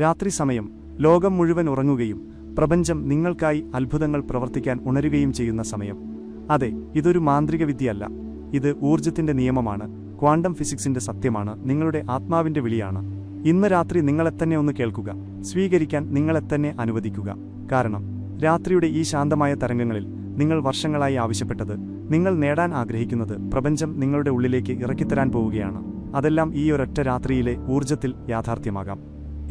രാത്രി സമയം ലോകം മുഴുവൻ ഉറങ്ങുകയും പ്രപഞ്ചം നിങ്ങൾക്കായി അത്ഭുതങ്ങൾ പ്രവർത്തിക്കാൻ ഉണരുകയും ചെയ്യുന്ന സമയം. അതെ, ഇതൊരു മാന്ത്രിക വിദ്യയല്ല, ഇത് ഊർജ്ജത്തിന്റെ നിയമമാണ്, ക്വാണ്ടം ഫിസിക്സിന്റെ സത്യമാണ്, നിങ്ങളുടെ ആത്മാവിന്റെ വിളിയാണ്. ഇന്ന് രാത്രി നിങ്ങളെത്തന്നെ ഒന്ന് കേൾക്കുക, സ്വീകരിക്കാൻ നിങ്ങളെത്തന്നെ അനുവദിക്കുക. കാരണം രാത്രിയുടെ ഈ ശാന്തമായ തരംഗങ്ങളിൽ നിങ്ങൾ വർഷങ്ങളായി ആവശ്യപ്പെട്ടത്, നിങ്ങൾ നേടാൻ ആഗ്രഹിക്കുന്നത് പ്രപഞ്ചം നിങ്ങളുടെ ഉള്ളിലേക്ക് ഇറക്കിത്തരാൻ പോവുകയാണ്. അതെല്ലാം ഈ ഒരൊറ്റ രാത്രിയിലെ ഊർജ്ജത്തിൽ യാഥാർത്ഥ്യമാകാം.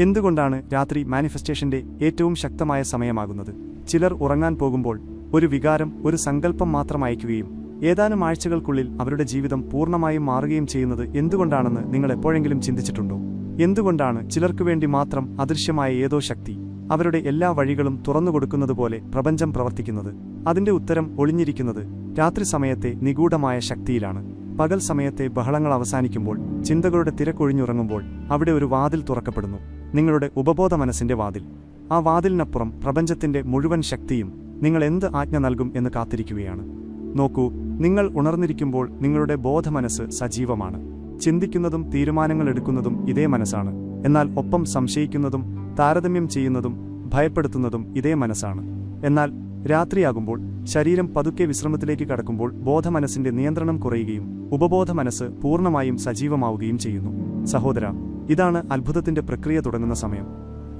എന്തുകൊണ്ടാണ് രാത്രി മാനിഫെസ്റ്റേഷന്റെ ഏറ്റവും ശക്തമായ സമയമാകുന്നത്? ചിലർ ഉറങ്ങാൻ പോകുമ്പോൾ ഒരു വികാരം, ഒരു സങ്കല്പം മാത്രം അയക്കുകയും ഏതാനും ആഴ്ചകൾക്കുള്ളിൽ അവരുടെ ജീവിതം പൂർണ്ണമായും മാറുകയും ചെയ്യുന്നത് എന്തുകൊണ്ടാണെന്ന് നിങ്ങൾ എപ്പോഴെങ്കിലും ചിന്തിച്ചിട്ടുണ്ടോ? എന്തുകൊണ്ടാണ് ചിലർക്കു വേണ്ടി മാത്രം അദൃശ്യമായ ഏതോ ശക്തി അവരുടെ എല്ലാ വഴികളും തുറന്നുകൊടുക്കുന്നതുപോലെ പ്രപഞ്ചം പ്രവർത്തിക്കുന്നത്? അതിന്റെ ഉത്തരം ഒളിഞ്ഞിരിക്കുന്നത് രാത്രി സമയത്തെ നിഗൂഢമായ ശക്തിയിലാണ്. പകൽ സമയത്തെ ബഹളങ്ങൾ അവസാനിക്കുമ്പോൾ, ചിന്തകളുടെ തിരക്കൊഴിഞ്ഞുറങ്ങുമ്പോൾ അവിടെ ഒരു വാതിൽ തുറക്കപ്പെടുന്നു, നിങ്ങളുടെ ഉപബോധ മനസ്സിന്റെ വാതിൽ. ആ വാതിലിനപ്പുറം പ്രപഞ്ചത്തിന്റെ മുഴുവൻ ശക്തിയും നിങ്ങൾ എന്ത് ആജ്ഞ നൽകും എന്ന് കാത്തിരിക്കുകയാണ്. നോക്കൂ, നിങ്ങൾ ഉണർന്നിരിക്കുമ്പോൾ നിങ്ങളുടെ ബോധമനസ്സ് സജീവമാണ്. ചിന്തിക്കുന്നതും തീരുമാനങ്ങൾ എടുക്കുന്നതും ഇതേ മനസ്സാണ്. എന്നാൽ ഒപ്പം സംശയിക്കുന്നതും താരതമ്യം ചെയ്യുന്നതും ഭയപ്പെടുത്തുന്നതും ഇതേ മനസ്സാണ്. എന്നാൽ രാത്രിയാകുമ്പോൾ, ശരീരം പതുക്കെ വിശ്രമത്തിലേക്ക് കടക്കുമ്പോൾ ബോധമനസ്സിന്റെ നിയന്ത്രണം കുറയുകയും ഉപബോധ മനസ്സ് പൂർണ്ണമായും സജീവമാവുകയും ചെയ്യുന്നു. സഹോദര, ഇതാണ് അത്ഭുതത്തിന്റെ പ്രക്രിയ തുടങ്ങുന്ന സമയം.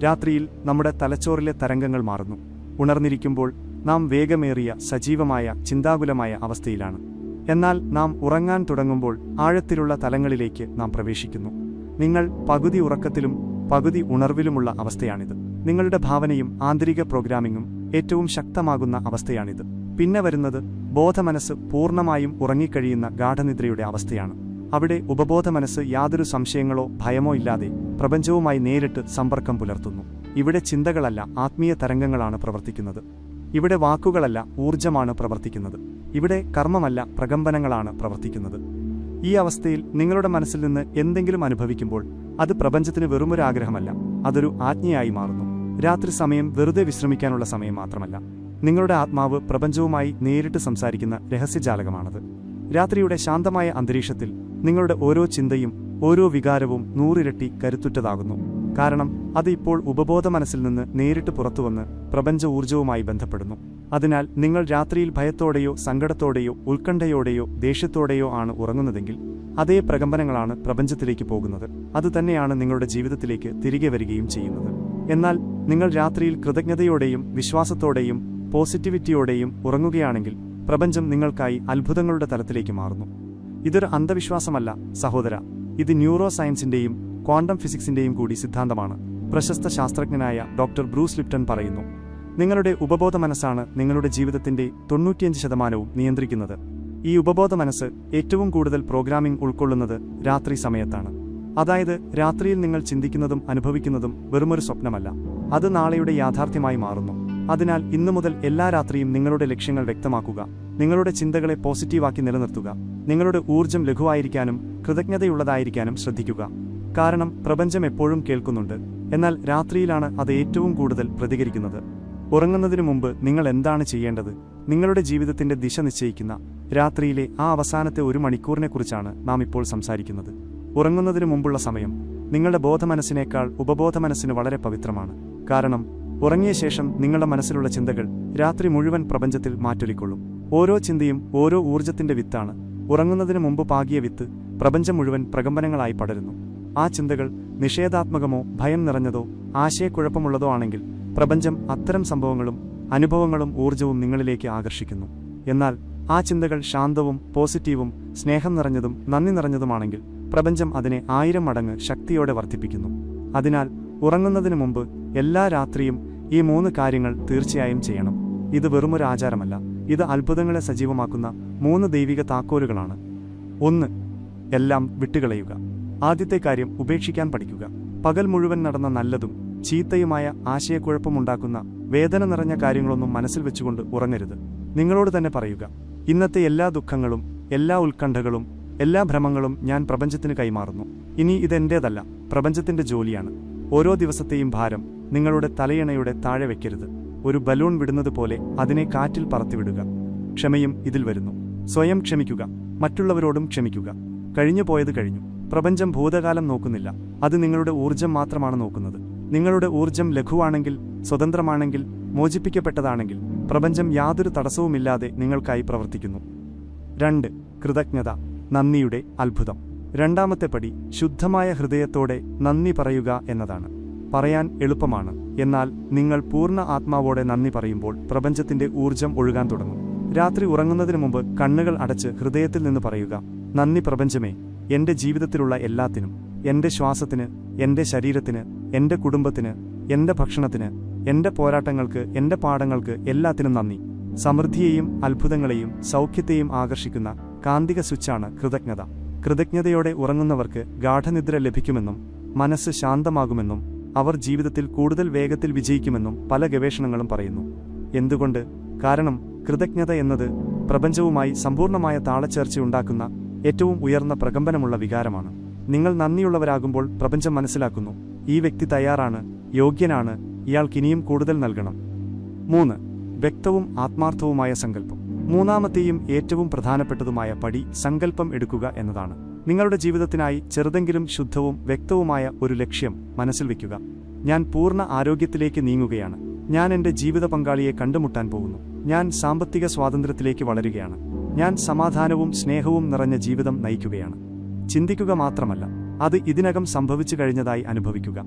രാത്രിയിൽ നമ്മുടെ തലച്ചോറിലെ തരംഗങ്ങൾ മാറുന്നു. ഉണർന്നിരിക്കുമ്പോൾ നാം വേഗമേറിയ സജീവമായ ചിന്താകുലമായ അവസ്ഥയിലാണ്. എന്നാൽ നാം ഉറങ്ങാൻ തുടങ്ങുമ്പോൾ ആഴത്തിലുള്ള തലങ്ങളിലേക്ക് നാം പ്രവേശിക്കുന്നു. നിങ്ങൾ പകുതി ഉറക്കത്തിലും പകുതി ഉണർവിലുമുള്ള അവസ്ഥയാണിത്. നിങ്ങളുടെ ഭാവനയും ആന്തരിക പ്രോഗ്രാമിംഗും ഏറ്റവും ശക്തമാകുന്ന അവസ്ഥയാണിത്. പിന്നെ വരുന്നത് ബോധമനസ്സ് പൂർണ്ണമായും ഉറങ്ങിക്കഴിയുന്ന ഗാഠനിദ്രയുടെ അവസ്ഥയാണ്. അവിടെ ഉപബോധ മനസ്സ് യാതൊരു സംശയങ്ങളോ ഭയമോ ഇല്ലാതെ പ്രപഞ്ചവുമായി നേരിട്ട് സമ്പർക്കം പുലർത്തുന്നു. ഇവിടെ ചിന്തകളല്ല, ആത്മീയ തരംഗങ്ങളാണ് പ്രവർത്തിക്കുന്നത്. ഇവിടെ വാക്കുകളല്ല, ഊർജ്ജമാണ് പ്രവർത്തിക്കുന്നത്. ഇവിടെ കർമ്മമല്ല, പ്രകമ്പനങ്ങളാണ് പ്രവർത്തിക്കുന്നത്. ഈ അവസ്ഥയിൽ നിങ്ങളുടെ മനസ്സിൽ നിന്ന് എന്തെങ്കിലും അനുഭവിക്കുമ്പോൾ അത് പ്രപഞ്ചത്തിന് വെറുമൊരു ആഗ്രഹമല്ല, അതൊരു ആജ്ഞയായി മാറുന്നു. രാത്രി സമയം വെറുതെ വിശ്രമിക്കാനുള്ള സമയം മാത്രമല്ല, നിങ്ങളുടെ ആത്മാവ് പ്രപഞ്ചവുമായി നേരിട്ട് സംസാരിക്കുന്ന രഹസ്യജാലകമാണത്. രാത്രിയുടെ ശാന്തമായ അന്തരീക്ഷത്തിൽ നിങ്ങളുടെ ഓരോ ചിന്തയും ഓരോ വികാരവും 100 ഇരട്ടി കരുത്തുറ്റതാകുന്നു. കാരണം അത് ഇപ്പോൾ ഉപബോധ മനസ്സിൽ നിന്ന് നേരിട്ട് പുറത്തുവന്ന് പ്രപഞ്ച ഊർജ്ജവുമായി ബന്ധപ്പെടുന്നു. അതിനാൽ നിങ്ങൾ രാത്രിയിൽ ഭയത്തോടെയോ സങ്കടത്തോടെയോ ഉത്കണ്ഠയോടെയോ ദേഷ്യത്തോടെയോ ആണ് ഉറങ്ങുന്നതെങ്കിൽ അതേ പ്രകമ്പനങ്ങളാണ് പ്രപഞ്ചത്തിലേക്ക് പോകുന്നത്. അതുതന്നെയാണ് നിങ്ങളുടെ ജീവിതത്തിലേക്ക് തിരികെ വരികയും ചെയ്യുന്നത്. എന്നാൽ നിങ്ങൾ രാത്രിയിൽ കൃതജ്ഞതയോടെയും വിശ്വാസത്തോടെയും പോസിറ്റിവിറ്റിയോടെയും ഉറങ്ങുകയാണെങ്കിൽ പ്രപഞ്ചം നിങ്ങൾക്കായി അത്ഭുതങ്ങളുടെ തലത്തിലേക്ക് മാറുന്നു. ഇതൊരു അന്ധവിശ്വാസമല്ല സഹോദര, ഇത് ന്യൂറോ സയൻസിന്റെയും ക്വാണ്ടം ഫിസിക്സിന്റെയും കൂടി സിദ്ധാന്തമാണ്. പ്രശസ്ത ശാസ്ത്രജ്ഞനായ ഡോക്ടർ ബ്രൂസ് ലിപ്റ്റൺ പറയുന്നു, നിങ്ങളുടെ ഉപബോധ മനസ്സാണ് നിങ്ങളുടെ ജീവിതത്തിന്റെ 95% നിയന്ത്രിക്കുന്നത്. ഈ ഉപബോധ മനസ്സ് ഏറ്റവും കൂടുതൽ പ്രോഗ്രാമിംഗ് ഉൾക്കൊള്ളുന്നത് രാത്രി സമയത്താണ്. അതായത് രാത്രിയിൽ നിങ്ങൾ ചിന്തിക്കുന്നതും അനുഭവിക്കുന്നതും വെറുമൊരു സ്വപ്നമല്ല, അത് നാളെയുടെ യാഥാർത്ഥ്യമായി മാറുന്നു. അതിനാൽ ഇന്നു മുതൽ എല്ലാ രാത്രിയും നിങ്ങളുടെ ലക്ഷ്യങ്ങൾ വ്യക്തമാക്കുക, നിങ്ങളുടെ ചിന്തകളെ പോസിറ്റീവാക്കി നിലനിർത്തുക, നിങ്ങളുടെ ഊർജ്ജം ലഘുവായിരിക്കാനും കൃതജ്ഞതയുള്ളതായിരിക്കാനും ശ്രദ്ധിക്കുക. കാരണം പ്രപഞ്ചം എപ്പോഴും കേൾക്കുന്നുണ്ട്, എന്നാൽ രാത്രിയിലാണ് അത് ഏറ്റവും കൂടുതൽ പ്രതികരിക്കുന്നത്. ഉറങ്ങുന്നതിനു മുമ്പ് നിങ്ങൾ എന്താണ് ചെയ്യേണ്ടത്? നിങ്ങളുടെ ജീവിതത്തിന്റെ ദിശ നിശ്ചയിക്കുന്ന രാത്രിയിലെ ആ അവസാനത്തെ 1 മണിക്കൂറിനെക്കുറിച്ചാണ് നാം ഇപ്പോൾ സംസാരിക്കുന്നത്. ഉറങ്ങുന്നതിനു മുമ്പുള്ള സമയം നിങ്ങളുടെ ബോധമനസ്സിനേക്കാൾ ഉപബോധ മനസ്സിന് വളരെ പവിത്രമാണ്. കാരണം ഉറങ്ങിയ ശേഷം നിങ്ങളുടെ മനസ്സിലുള്ള ചിന്തകൾ രാത്രി മുഴുവൻ പ്രപഞ്ചത്തിൽ മാറ്റൊലിക്കൊള്ളും. ഓരോ ചിന്തയും ഓരോ ഊർജ്ജത്തിന്റെ വിത്താണ്. ഉറങ്ങുന്നതിനു മുമ്പ് പാകിയ വിത്ത് പ്രപഞ്ചം മുഴുവൻ പ്രകമ്പനങ്ങളായി പടരുന്നു. ആ ചിന്തകൾ നിഷേധാത്മകമോ ഭയം നിറഞ്ഞതോ ആശയക്കുഴപ്പമുള്ളതോ ആണെങ്കിൽ പ്രപഞ്ചം അത്തരം സംഭവങ്ങളും അനുഭവങ്ങളും ഊർജ്ജവും നിങ്ങളിലേക്ക് ആകർഷിക്കുന്നു. എന്നാൽ ആ ചിന്തകൾ ശാന്തവും പോസിറ്റീവും സ്നേഹം നിറഞ്ഞതും നന്ദി നിറഞ്ഞതുമാണെങ്കിൽ പ്രപഞ്ചം അതിനെ 1000 മടങ്ങ് ശക്തിയോടെ വർദ്ധിപ്പിക്കുന്നു. അതിനാൽ ഉറങ്ങുന്നതിനു മുമ്പ് എല്ലാ രാത്രിയും ഈ 3 കാര്യങ്ങൾ തീർച്ചയായും ചെയ്യണം. ഇത് വെറുമൊരു ആചാരമല്ല, ഇത് അത്ഭുതങ്ങളെ സജീവമാക്കുന്ന 3 ദൈവിക താക്കോലുകളാണ്. 1. എല്ലാം വിട്ടുകളയുക. ആദ്യത്തെ കാര്യം ഉപേക്ഷിക്കാൻ പഠിക്കുക. പകൽ മുഴുവൻ നടന്ന നല്ലതും ചീത്തയുമായ ആശയക്കുഴപ്പമുണ്ടാക്കുന്ന വേദന നിറഞ്ഞ കാര്യങ്ങളൊന്നും മനസ്സിൽ വെച്ചുകൊണ്ട് ഉറങ്ങരുത്. നിങ്ങളോട് തന്നെ പറയുക, ഇന്നത്തെ എല്ലാ ദുഃഖങ്ങളും എല്ലാ ഉത്കണ്ഠകളും എല്ലാ ഭ്രമങ്ങളും ഞാൻ പ്രപഞ്ചത്തിന് കൈമാറുന്നു. ഇനി ഇതെന്റേതല്ല, പ്രപഞ്ചത്തിന്റെ ജോലിയാണ്. ഓരോ ദിവസത്തെയും ഭാരം നിങ്ങളുടെ തലയണയുടെ താഴെ വയ്ക്കരുത്. ഒരു ബലൂൺ വിടുന്നത് പോലെ അതിനെ കാറ്റിൽ പറത്തിവിടുക. ക്ഷമയും ഇതിൽ വരുന്നു. സ്വയം ക്ഷമിക്കുക, മറ്റുള്ളവരോടും ക്ഷമിക്കുക. കഴിഞ്ഞു പോയത് കഴിഞ്ഞു. പ്രപഞ്ചം ഭൂതകാലം നോക്കുന്നില്ല, അത് നിങ്ങളുടെ ഊർജ്ജം മാത്രമാണ് നോക്കുന്നത്. നിങ്ങളുടെ ഊർജം ലഘുവാണെങ്കിൽ, സ്വതന്ത്രമാണെങ്കിൽ, മോചിപ്പിക്കപ്പെട്ടതാണെങ്കിൽ പ്രപഞ്ചം യാതൊരു തടസ്സവുമില്ലാതെ നിങ്ങൾക്കായി പ്രവർത്തിക്കുന്നു. 2. കൃതജ്ഞത, നന്ദിയുടെ അത്ഭുതം. രണ്ടാമത്തെ പടി ശുദ്ധമായ ഹൃദയത്തോടെ നന്ദി പറയുക എന്നതാണ്. പറയാൻ എളുപ്പമാണ്, എന്നാൽ നിങ്ങൾ പൂർണ്ണ ആത്മാവോടെ നന്ദി പറയുമ്പോൾ പ്രപഞ്ചത്തിന്റെ ഊർജം ഒഴുകാൻ തുടങ്ങും. രാത്രി ഉറങ്ങുന്നതിന് മുമ്പ് കണ്ണുകൾ അടച്ച് ഹൃദയത്തിൽ നിന്ന് പറയുക: നന്ദി പ്രപഞ്ചമേ, എന്റെ ജീവിതത്തിലുള്ള എല്ലാത്തിനും, എന്റെ ശ്വാസത്തിന്, എന്റെ ശരീരത്തിന്, എന്റെ കുടുംബത്തിന്, എന്റെ ഭക്ഷണത്തിന്, എന്റെ പോരാട്ടങ്ങൾക്ക്, എന്റെ പാഠങ്ങൾക്ക്, എല്ലാത്തിനും നന്ദി. സമൃദ്ധിയെയും അത്ഭുതങ്ങളെയും സൗഖ്യത്തെയും ആകർഷിക്കുന്ന കാന്തിക സ്വിച്ചാണ് കൃതജ്ഞത. കൃതജ്ഞതയോടെ ഉറങ്ങുന്നവർക്ക് ഗാഠനിദ്ര ലഭിക്കുമെന്നും മനസ്സ് ശാന്തമാകുമെന്നും അവർ ജീവിതത്തിൽ കൂടുതൽ വേഗത്തിൽ വിജയിക്കുമെന്നും പല ഗവേഷണങ്ങളും പറയുന്നു. എന്തുകൊണ്ട്? കാരണം കൃതജ്ഞത എന്നത് പ്രപഞ്ചവുമായി സമ്പൂർണ്ണമായ താളച്ചേർച്ചയുണ്ടാക്കുന്ന ഏറ്റവും ഉയർന്ന പ്രകമ്പനമുള്ള വികാരമാണ്. നിങ്ങൾ നന്ദിയുള്ളവരാകുമ്പോൾ പ്രപഞ്ചം മനസ്സിലാക്കുന്നു, ഈ വ്യക്തി തയ്യാറാണ്, യോഗ്യനാണ്, ഇയാൾക്കിനിയും കൂടുതൽ നൽകണം. 3. വ്യക്തവും ആത്മാർത്ഥവുമായ സങ്കല്പം. മൂന്നാമത്തെയും ഏറ്റവും പ്രധാനപ്പെട്ടതുമായ പടി സങ്കല്പം എടുക്കുക എന്നതാണ്. നിങ്ങളുടെ ജീവിതത്തിനായി ചെറുതെങ്കിലും ശുദ്ധവും വ്യക്തവുമായ ഒരു ലക്ഷ്യം മനസ്സിൽ വയ്ക്കുക. ഞാൻ പൂർണ്ണ ആരോഗ്യത്തിലേക്ക് നീങ്ങുകയാണ്. ഞാൻ എൻ്റെ ജീവിത പങ്കാളിയെ കണ്ടുമുട്ടാൻ പോകുന്നു. ഞാൻ സാമ്പത്തിക സ്വാതന്ത്ര്യത്തിലേക്ക് വളരുകയാണ്. ഞാൻ സമാധാനവും സ്നേഹവും നിറഞ്ഞ ജീവിതം നയിക്കുകയാണ്. ചിന്തിക്കുക മാത്രമല്ല, അത് ഇതിനകം സംഭവിച്ചു കഴിഞ്ഞതായി അനുഭവിക്കുക.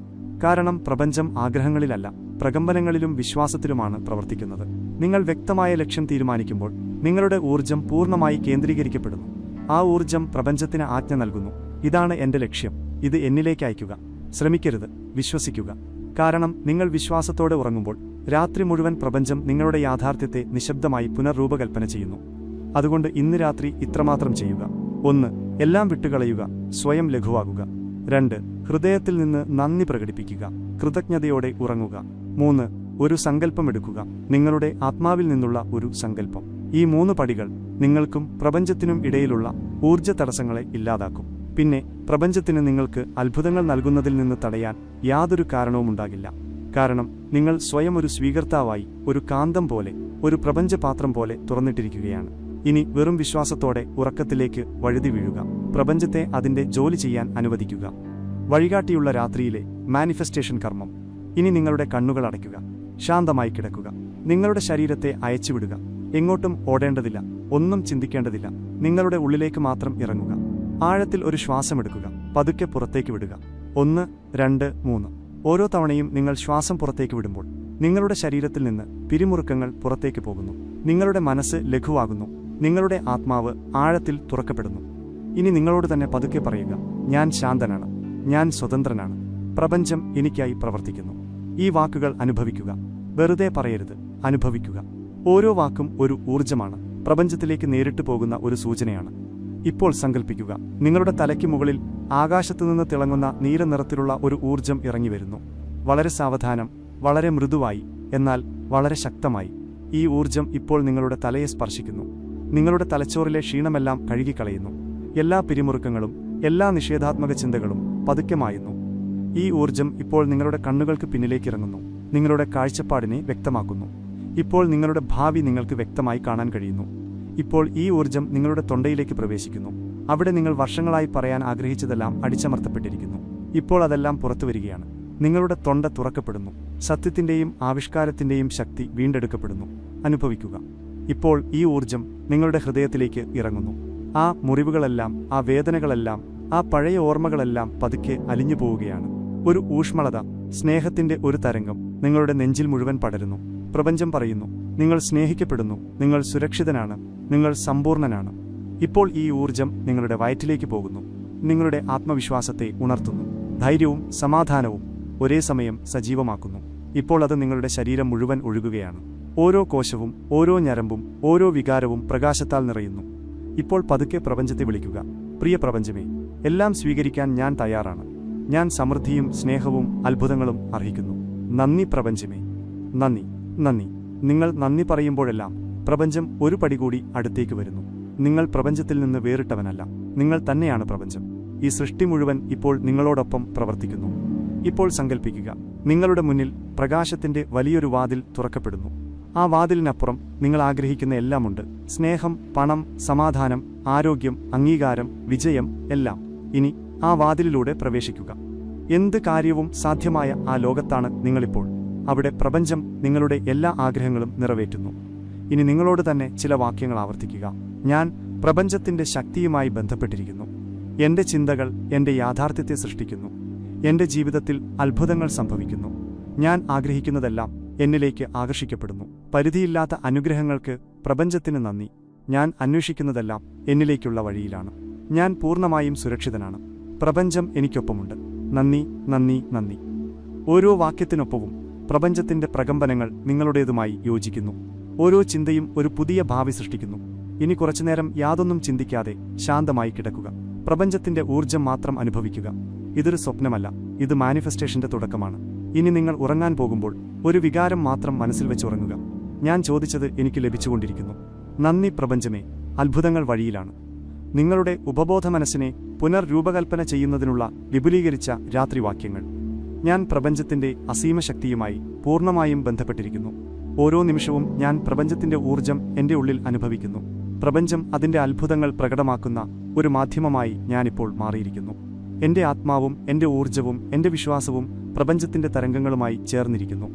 കാരണം പ്രപഞ്ചം ആഗ്രഹങ്ങളിലല്ല, പ്രകമ്പനങ്ങളിലും വിശ്വാസത്തിലുമാണ് പ്രവർത്തിക്കുന്നത്. നിങ്ങൾ വ്യക്തമായ ലക്ഷ്യം തീരുമാനിക്കുമ്പോൾ നിങ്ങളുടെ ഊർജം പൂർണ്ണമായി കേന്ദ്രീകരിക്കപ്പെടുന്നു. ആ ഊർജം പ്രപഞ്ചത്തിന് ആജ്ഞ നൽകുന്നു: ഇതാണ് എന്റെ ലക്ഷ്യം, ഇത് എന്നിലേക്ക് അയക്കുക. ശ്രമിക്കരുത്, വിശ്വസിക്കുക. കാരണം നിങ്ങൾ വിശ്വാസത്തോടെ ഉറങ്ങുമ്പോൾ രാത്രി മുഴുവൻ പ്രപഞ്ചം നിങ്ങളുടെ യാഥാർത്ഥ്യത്തെ നിശബ്ദമായി പുനർരൂപകൽപ്പന ചെയ്യുന്നു. അതുകൊണ്ട് ഇന്ന് രാത്രി ഇത്രമാത്രം ചെയ്യുക: 1. എല്ലാം വിട്ടുകളയുക, സ്വയം ലഘുവാകുക. 2. ഹൃദയത്തിൽ നിന്ന് നന്ദി പ്രകടിപ്പിക്കുക, കൃതജ്ഞതയോടെ ഉറങ്ങുക. 3. ഒരു സങ്കല്പമെടുക്കുക, നിങ്ങളുടെ ആത്മാവിൽ നിന്നുള്ള ഒരു സങ്കല്പം. ഈ 3 പടികൾ നിങ്ങൾക്കും പ്രപഞ്ചത്തിനും ഇടയിലുള്ള ഊർജ്ജ തടസ്സങ്ങളെ ഇല്ലാതാക്കും. പിന്നെ പ്രപഞ്ചത്തിന് നിങ്ങൾക്ക് അത്ഭുതങ്ങൾ നൽകുന്നതിൽ നിന്ന് തടയാൻ യാതൊരു കാരണവുമുണ്ടാകില്ല. കാരണം നിങ്ങൾ സ്വയം ഒരു സ്വീകർത്താവായി, ഒരു കാന്തം പോലെ, ഒരു പ്രപഞ്ചപാത്രം പോലെ തുറന്നിട്ടിരിക്കുകയാണ്. ഇനി വെറും വിശ്വാസത്തോടെ ഉറക്കത്തിലേക്ക് വഴുതി വീഴുക. പ്രപഞ്ചത്തെ അതിന്റെ ജോലി ചെയ്യാൻ അനുവദിക്കുക. വഴികാട്ടിയുള്ള രാത്രിയിലെ മാനിഫെസ്റ്റേഷൻ കർമ്മം. ഇനി നിങ്ങളുടെ കണ്ണുകൾ അടയ്ക്കുക, ശാന്തമായി കിടക്കുക. നിങ്ങളുടെ ശരീരത്തെ അയച്ചുവിടുക. എങ്ങോട്ടും ഓടേണ്ടതില്ല, ഒന്നും ചിന്തിക്കേണ്ടതില്ല. നിങ്ങളുടെ ഉള്ളിലേക്ക് മാത്രം ഇറങ്ങുക. ആഴത്തിൽ ഒരു ശ്വാസമെടുക്കുക, പതുക്കെ പുറത്തേക്ക് വിടുക. 1, 2, 3. ഓരോ തവണയും നിങ്ങൾ ശ്വാസം പുറത്തേക്ക് വിടുമ്പോൾ നിങ്ങളുടെ ശരീരത്തിൽ നിന്ന് പിരിമുറുക്കങ്ങൾ പുറത്തേക്ക് പോകുന്നു. നിങ്ങളുടെ മനസ്സ് ലഘുവാകുന്നു. നിങ്ങളുടെ ആത്മാവ് ആഴത്തിൽ തുറക്കപ്പെടുന്നു. ഇനി നിങ്ങളോട് തന്നെ പതുക്കെ പറയുക: ഞാൻ ശാന്തനാണ്, ഞാൻ സ്വതന്ത്രനാണ്, പ്രപഞ്ചം എനിക്കായി പ്രവർത്തിക്കുന്നു. ഈ വാക്കുകൾ അനുഭവിക്കുക. വെറുതെ പറയരുത്, അനുഭവിക്കുക. ഓരോ വാക്കും ഒരു ഊർജ്ജമാണ്, പ്രപഞ്ചത്തിലേക്ക് നേരിട്ട് പോകുന്ന ഒരു സൂചനയാണ്. ഇപ്പോൾ സങ്കൽപ്പിക്കുക, നിങ്ങളുടെ തലയ്ക്ക് മുകളിൽ ആകാശത്തുനിന്ന് തിളങ്ങുന്ന നീല നിറത്തിലുള്ള ഒരു ഊർജ്ജം ഇറങ്ങിവരുന്നു. വളരെ സാവധാനം, വളരെ മൃദുവായി, എന്നാൽ വളരെ ശക്തമായി. ഈ ഊർജ്ജം ഇപ്പോൾ നിങ്ങളുടെ തലയെ സ്പർശിക്കുന്നു. നിങ്ങളുടെ തലച്ചോറിലെ ക്ഷീണമെല്ലാം കഴുകിക്കളയുന്നു. എല്ലാ പിരിമുറുക്കങ്ങളും, എല്ലാ നിഷേധാത്മക ചിന്തകളും പതുക്കെ മായുന്നു. ഈ ഊർജ്ജം ഇപ്പോൾ നിങ്ങളുടെ കണ്ണുകൾക്ക് പിന്നിലേക്കിറങ്ങുന്നു, നിങ്ങളുടെ കാഴ്ചപ്പാടിനെ വ്യക്തമാക്കുന്നു. ഇപ്പോൾ നിങ്ങളുടെ ഭാവി നിങ്ങൾക്ക് വ്യക്തമായി കാണാൻ കഴിയുന്നു. ഇപ്പോൾ ഈ ഊർജ്ജം നിങ്ങളുടെ തൊണ്ടയിലേക്ക് പ്രവേശിക്കുന്നു. അവിടെ നിങ്ങൾ വർഷങ്ങളായി പറയാൻ ആഗ്രഹിച്ചതെല്ലാം അടിച്ചമർത്തപ്പെട്ടിരിക്കുന്നു. ഇപ്പോൾ അതെല്ലാം പുറത്തുവരികയാണ്. നിങ്ങളുടെ തൊണ്ട തുറക്കപ്പെടുന്നു. സത്യത്തിന്റെയും ആവിഷ്കാരത്തിന്റെയും ശക്തി വീണ്ടെടുക്കപ്പെടുന്നു. അനുഭവിക്കുക. ഇപ്പോൾ ഈ ഊർജ്ജം നിങ്ങളുടെ ഹൃദയത്തിലേക്ക് ഇറങ്ങുന്നു. ആ മുറിവുകളെല്ലാം, ആ വേദനകളെല്ലാം, ആ പഴയ ഓർമ്മകളെല്ലാം പതുക്കെ അലിഞ്ഞു പോവുകയാണ്. ഒരു ഊഷ്മളത, സ്നേഹത്തിന്റെ ഒരു തരംഗം നിങ്ങളുടെ നെഞ്ചിൽ മുഴുവൻ പടരുന്നു. പ്രപഞ്ചം പറയുന്നു: നിങ്ങൾ സ്നേഹിക്കപ്പെടുന്നു, നിങ്ങൾ സുരക്ഷിതനാണ്, നിങ്ങൾ സമ്പൂർണ്ണനാണ്. ഇപ്പോൾ ഈ ഊർജ്ജം നിങ്ങളുടെ വയറ്റിലേക്ക് പോകുന്നു. നിങ്ങളുടെ ആത്മവിശ്വാസത്തെ ഉണർത്തുന്നു. ധൈര്യവും സമാധാനവും ഒരേ സമയം സജീവമാക്കുന്നു. ഇപ്പോൾ അത് നിങ്ങളുടെ ശരീരം മുഴുവൻ ഒഴുകുകയാണ്. ഓരോ കോശവും, ഓരോ ഞരമ്പും, ഓരോ വികാരവും പ്രകാശത്താൽ നിറയുന്നു. ഇപ്പോൾ പതുക്കെ പ്രപഞ്ചത്തെ വിളിക്കുക: പ്രിയ പ്രപഞ്ചമേ, എല്ലാം സ്വീകരിക്കാൻ ഞാൻ തയ്യാറാണ്. ഞാൻ സമൃദ്ധിയും സ്നേഹവും അത്ഭുതങ്ങളും അർഹിക്കുന്നു. നന്ദി പ്രപഞ്ചമേ, നന്ദി, നന്ദി. നിങ്ങൾ നന്ദി പറയുമ്പോഴെല്ലാം പ്രപഞ്ചം ഒരു പടി കൂടി അടുത്തേക്ക് വരുന്നു. നിങ്ങൾ പ്രപഞ്ചത്തിൽ നിന്ന് വേറിട്ടവനല്ല, നിങ്ങൾ തന്നെയാണ് പ്രപഞ്ചം. ഈ സൃഷ്ടി മുഴുവൻ ഇപ്പോൾ നിങ്ങളോടൊപ്പം പ്രവർത്തിക്കുന്നു. ഇപ്പോൾ സങ്കൽപ്പിക്കുക, നിങ്ങളുടെ മുന്നിൽ പ്രകാശത്തിന്റെ വലിയൊരു വാതിൽ തുറക്കപ്പെടുന്നു. ആ വാതിലിനപ്പുറം നിങ്ങൾ ആഗ്രഹിക്കുന്ന എല്ലാമുണ്ട്: സ്നേഹം, പണം, സമാധാനം, ആരോഗ്യം, അംഗീകാരം, വിജയം, എല്ലാം. ഇനി ആ വാതിലിലൂടെ പ്രവേശിക്കുക. എന്ത് കാര്യവും സാധ്യമായ ആ ലോകത്താണ് നിങ്ങളിപ്പോൾ. അവിടെ പ്രപഞ്ചം നിങ്ങളുടെ എല്ലാ ആഗ്രഹങ്ങളും നിറവേറ്റുന്നു. ഇനി നിങ്ങളോട് തന്നെ ചില വാക്യങ്ങൾ ആവർത്തിക്കുക. ഞാൻ പ്രപഞ്ചത്തിന്റെ ശക്തിയുമായി ബന്ധപ്പെട്ടിരിക്കുന്നു. എന്റെ ചിന്തകൾ എന്റെ യാഥാർത്ഥ്യത്തെ സൃഷ്ടിക്കുന്നു. എന്റെ ജീവിതത്തിൽ അത്ഭുതങ്ങൾ സംഭവിക്കുന്നു. ഞാൻ ആഗ്രഹിക്കുന്നതെല്ലാം എന്നിലേക്ക് ആകർഷിക്കപ്പെടുന്നു. പരിധിയില്ലാത്ത അനുഗ്രഹങ്ങൾക്ക് പ്രപഞ്ചത്തിന് നന്ദി. ഞാൻ അന്വേഷിക്കുന്നതെല്ലാം എന്നിലേക്കുള്ള വഴിയിലാണ്. ഞാൻ പൂർണ്ണമായും സുരക്ഷിതനാണ്. പ്രപഞ്ചം എനിക്കൊപ്പമുണ്ട്. നന്ദി, നന്ദി, നന്ദി. ഓരോ വാക്യത്തിനൊപ്പവും പ്രപഞ്ചത്തിന്റെ പ്രകമ്പനങ്ങൾ നിങ്ങളുടേതുമായി യോജിക്കുന്നു. ഓരോ ചിന്തയും ഒരു പുതിയ ഭാവി സൃഷ്ടിക്കുന്നു. ഇനി കുറച്ചുനേരം യാതൊന്നും ചിന്തിക്കാതെ ശാന്തമായി കിടക്കുക. പ്രപഞ്ചത്തിന്റെ ഊർജ്ജം മാത്രം അനുഭവിക്കുക. ഇതൊരു സ്വപ്നമല്ല, ഇത് മാനിഫെസ്റ്റേഷന്റെ തുടക്കമാണ്. ഇനി നിങ്ങൾ ഉറങ്ങാൻ പോകുമ്പോൾ ഒരു വികാരം മാത്രം മനസ്സിൽ വെച്ചുറങ്ങുക. ഞാൻ ചോദിച്ചത് എനിക്ക് ലഭിച്ചുകൊണ്ടിരിക്കുന്നു. നന്ദി പ്രപഞ്ചമേ, അത്ഭുതങ്ങൾ വഴിയിലാണ്. നിങ്ങളുടെ ഉപബോധ മനസ്സിനെ പുനർരൂപകൽപ്പന ചെയ്യുന്നതിനുള്ള വിപുലീകരിച്ച രാത്രിവാക്യങ്ങൾ. ഞാൻ പ്രപഞ്ചത്തിന്റെ അസീമശക്തിയുമായി പൂർണ്ണമായും ബന്ധപ്പെട്ടിരിക്കുന്നു. ഓരോ നിമിഷവും ഞാൻ പ്രപഞ്ചത്തിന്റെ ഊർജ്ജം എന്റെ ഉള്ളിൽ അനുഭവിക്കുന്നു. പ്രപഞ്ചം അതിന്റെ അത്ഭുതങ്ങൾ പ്രകടമാക്കുന്ന ഒരു മാധ്യമമായി ഞാനിപ്പോൾ മാറിയിരിക്കുന്നു. എന്റെ ആത്മാവും എന്റെ ഊർജ്ജവും എന്റെ വിശ്വാസവും പ്രപഞ്ചത്തിന്റെ തരംഗങ്ങളുമായി ചേർന്നിരിക്കുന്നു.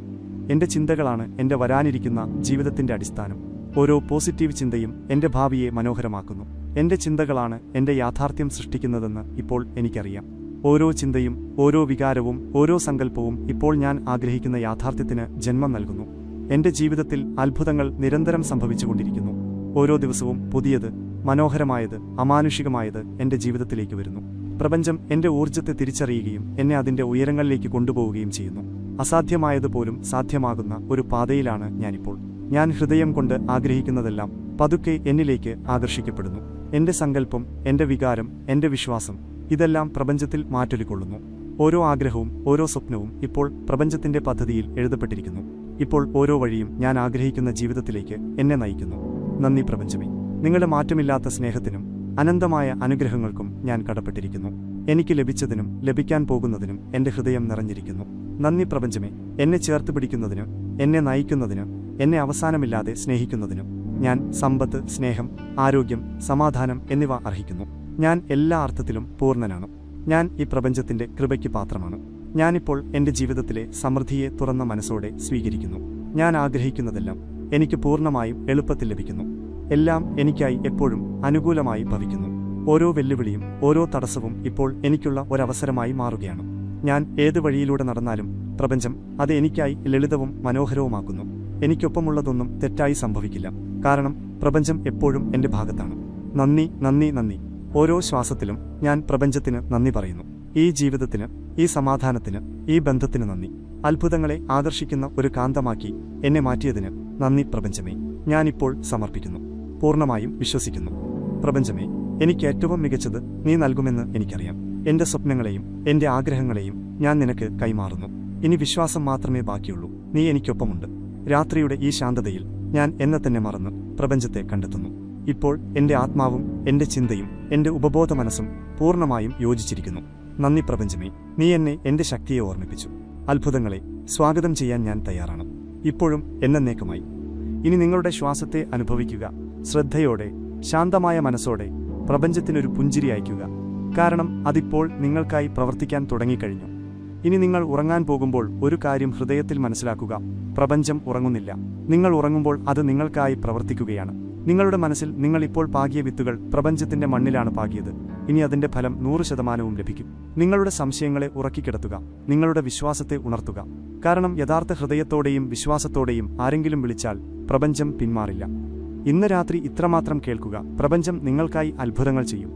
എന്റെ ചിന്തകളാണ് എന്റെ വരാനിരിക്കുന്ന ജീവിതത്തിന്റെ അടിസ്ഥാനം. ഓരോ പോസിറ്റീവ് ചിന്തയും എന്റെ ഭാവിയെ മനോഹരമാക്കുന്നു. എന്റെ ചിന്തകളാണ് എന്റെ യാഥാർത്ഥ്യം സൃഷ്ടിക്കുന്നതെന്ന് ഇപ്പോൾ എനിക്കറിയാം. ഓരോ ചിന്തയും, ഓരോ വികാരവും, ഓരോ സങ്കല്പവും ഇപ്പോൾ ഞാൻ ആഗ്രഹിക്കുന്ന യാഥാർത്ഥ്യത്തിന് ജന്മം നൽകുന്നു. എന്റെ ജീവിതത്തിൽ അത്ഭുതങ്ങൾ നിരന്തരം സംഭവിച്ചുകൊണ്ടിരിക്കുന്നു. ഓരോ ദിവസവും പുതിയത്, മനോഹരമായത്, അമാനുഷികമായത് എന്റെ ജീവിതത്തിലേക്ക് വരുന്നു. പ്രപഞ്ചം എന്റെ ഊർജ്ജത്തെ തിരിച്ചറിയുകയും എന്നെ അതിന്റെ ഉയരങ്ങളിലേക്ക് കൊണ്ടുപോവുകയും ചെയ്യുന്നു. അസാധ്യമായതുപോലും സാധ്യമാകുന്ന ഒരു പാതയിലാണ് ഞാനിപ്പോൾ. ഞാൻ ഹൃദയം കൊണ്ട് ആഗ്രഹിക്കുന്നതെല്ലാം പതുക്കെ എന്നിലേക്ക് ആകർഷിക്കപ്പെടുന്നു. എന്റെ സങ്കല്പം, എന്റെ വികാരം, എന്റെ വിശ്വാസം ഇതെല്ലാം പ്രപഞ്ചത്തിൽ മാറ്റൊലിക്കൊള്ളുന്നു. ഓരോ ആഗ്രഹവും, ഓരോ സ്വപ്നവും ഇപ്പോൾ പ്രപഞ്ചത്തിന്റെ പദ്ധതിയിൽ എഴുതപ്പെട്ടിരിക്കുന്നു. ഇപ്പോൾ ഓരോ വഴിയും ഞാൻ ആഗ്രഹിക്കുന്ന ജീവിതത്തിലേക്ക് എന്നെ നയിക്കുന്നു. നന്ദി പ്രപഞ്ചമേ, നിങ്ങളുടെ മാറ്റമില്ലാത്ത സ്നേഹത്തിനും അനന്തമായ അനുഗ്രഹങ്ങൾക്കും ഞാൻ കടപ്പെട്ടിരിക്കുന്നു. എനിക്ക് ലഭിച്ചതിനും ലഭിക്കാൻ പോകുന്നതിനും എന്റെ ഹൃദയം നിറഞ്ഞിരിക്കുന്നു. നന്ദി പ്രപഞ്ചമേ, എന്നെ ചേർത്ത് പിടിക്കുന്നതിന്, എന്നെ നയിക്കുന്നതിന്, എന്നെ അവസാനമില്ലാതെ സ്നേഹിക്കുന്നതിനും ഞാൻ സമ്പത്ത്, സ്നേഹം, ആരോഗ്യം, സമാധാനം എന്നിവ അർഹിക്കുന്നു. ഞാൻ എല്ലാ അർത്ഥത്തിലും പൂർണ്ണനാണ്. ഞാൻ ഈ പ്രപഞ്ചത്തിന്റെ കൃപയ്ക്ക് പാത്രമാണ്. ഞാനിപ്പോൾ എന്റെ ജീവിതത്തിലെ സമൃദ്ധിയെ തുറന്ന മനസ്സോടെ സ്വീകരിക്കുന്നു. ഞാൻ ആഗ്രഹിക്കുന്നതെല്ലാം എനിക്ക് പൂർണ്ണമായും എളുപ്പത്തിൽ ലഭിക്കുന്നു. എല്ലാം എനിക്കായി എപ്പോഴും അനുകൂലമായി ഭവിക്കുന്നു. ഓരോ വെല്ലുവിളിയും, ഓരോ തടസ്സവും ഇപ്പോൾ എനിക്കുള്ള ഒരവസരമായി മാറുകയാണ്. ഞാൻ ഏത് വഴിയിലൂടെ നടന്നാലും പ്രപഞ്ചം അത് എനിക്കായി ലളിതവും മനോഹരവുമാക്കുന്നു. എനിക്കൊപ്പമുള്ളതൊന്നും തെറ്റായി സംഭവിക്കില്ല. കാരണം പ്രപഞ്ചം എപ്പോഴും എന്റെ ഭാഗത്താണ്. നന്ദി, നന്ദി, നന്ദി. ഓരോ ശ്വാസത്തിലും ഞാൻ പ്രപഞ്ചത്തിന് നന്ദി പറയുന്നു. ഈ ജീവിതത്തിന്, ഈ സമാധാനത്തിന്, ഈ ബന്ധത്തിന് നന്ദി. അത്ഭുതങ്ങളെ ആകർഷിക്കുന്ന ഒരു കാന്തമാക്കി എന്നെ മാറ്റിയതിന് നന്ദി പ്രപഞ്ചമേ. ഞാനിപ്പോൾ സമർപ്പിക്കുന്നു. പൂർണ്ണമായും വിശ്വസിക്കുന്നു. പ്രപഞ്ചമേ, എനിക്ക് ഏറ്റവും മികച്ചത് നീ നൽകുമെന്ന് എനിക്കറിയാം. എന്റെ സ്വപ്നങ്ങളെയും എന്റെ ആഗ്രഹങ്ങളെയും ഞാൻ നിനക്ക് കൈമാറുന്നു. ഇനി വിശ്വാസം മാത്രമേ ബാക്കിയുള്ളൂ. നീ എനിക്കൊപ്പമുണ്ട്. രാത്രിയുടെ ഈ ശാന്തതയിൽ ഞാൻ എന്നെ തന്നെ മറന്ന് പ്രപഞ്ചത്തെ കണ്ടെത്തുന്നു. ഇപ്പോൾ എന്റെ ആത്മാവും എന്റെ ചിന്തയും എന്റെ ഉപബോധ മനസ്സും പൂർണ്ണമായും യോജിച്ചിരിക്കുന്നു. നന്ദി പ്രപഞ്ചമേ, നീ എന്നെ എന്റെ ശക്തിയെ ഓർമ്മിപ്പിച്ചു. അത്ഭുതങ്ങളെ സ്വാഗതം ചെയ്യാൻ ഞാൻ തയ്യാറാണ്. ഇപ്പോഴും എന്നേക്കുമായി. ഇനി നിങ്ങളുടെ ശ്വാസത്തെ അനുഭവിക്കുക. ശ്രദ്ധയോടെ, ശാന്തമായ മനസ്സോടെ പ്രപഞ്ചത്തിനൊരു പുഞ്ചിരി അയയ്ക്കുക. കാരണം അതിപ്പോൾ നിങ്ങൾക്കായി പ്രവർത്തിക്കാൻ തുടങ്ങിക്കഴിഞ്ഞു. ഇനി നിങ്ങൾ ഉറങ്ങാൻ പോകുമ്പോൾ ഒരു കാര്യം ഹൃദയത്തിൽ മനസ്സിലാക്കുക. പ്രപഞ്ചം ഉറങ്ങുന്നില്ല. നിങ്ങൾ ഉറങ്ങുമ്പോൾ അത് നിങ്ങൾക്കായി പ്രവർത്തിക്കുകയാണ്. നിങ്ങളുടെ മനസ്സിൽ നിങ്ങൾ ഇപ്പോൾ പാകിയ വിത്തുകൾ പ്രപഞ്ചത്തിന്റെ മണ്ണിലാണ് പാകിയത്. ഇനി അതിന്റെ ഫലം 100% ലഭിക്കും. നിങ്ങളുടെ സംശയങ്ങളെ ഉറക്കിക്കിടത്തുക. നിങ്ങളുടെ വിശ്വാസത്തെ ഉണർത്തുക. കാരണം യഥാർത്ഥ ഹൃദയത്തോടെയും വിശ്വാസത്തോടെയും ആരെങ്കിലും വിളിച്ചാൽ പ്രപഞ്ചം പിന്മാറില്ല. ഇന്ന് രാത്രി ഇത്രമാത്രം കേൾക്കുക. പ്രപഞ്ചം നിങ്ങൾക്കായി അത്ഭുതങ്ങൾ ചെയ്യും.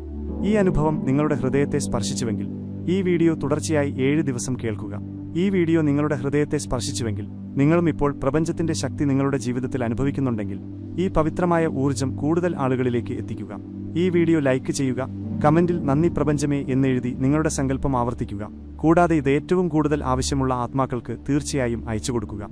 ഈ അനുഭവം നിങ്ങളുടെ ഹൃദയത്തെ സ്പർശിച്ചുവെങ്കിൽ ഈ വീഡിയോ തുടർച്ചയായി 7 ദിവസം കേൾക്കുക. ഈ വീഡിയോ നിങ്ങളുടെ ഹൃദയത്തെ സ്പർശിച്ചുവെങ്കിൽ നിങ്ങളും ഇപ്പോൾ പ്രപഞ്ചത്തിന്റെ ശക്തി നിങ്ങളുടെ ജീവിതത്തിൽ അനുഭവിക്കുന്നുണ്ടെങ്കിൽ ഈ പവിത്രമായ ഊർജ്ജം കൂടുതൽ ആളുകളിലേക്ക് എത്തിക്കുക. ഈ വീഡിയോ ലൈക്ക് ചെയ്യുക. കമന്റിൽ നന്ദി പ്രപഞ്ചമേ എന്നെഴുതി നിങ്ങളുടെ സങ്കല്പം ആവർത്തിക്കുക. കൂടാതെ ഇത് ഏറ്റവും കൂടുതൽ ആവശ്യമുള്ള ആത്മാക്കൾക്ക് തീർച്ചയായും അയച്ചുകൊടുക്കുക.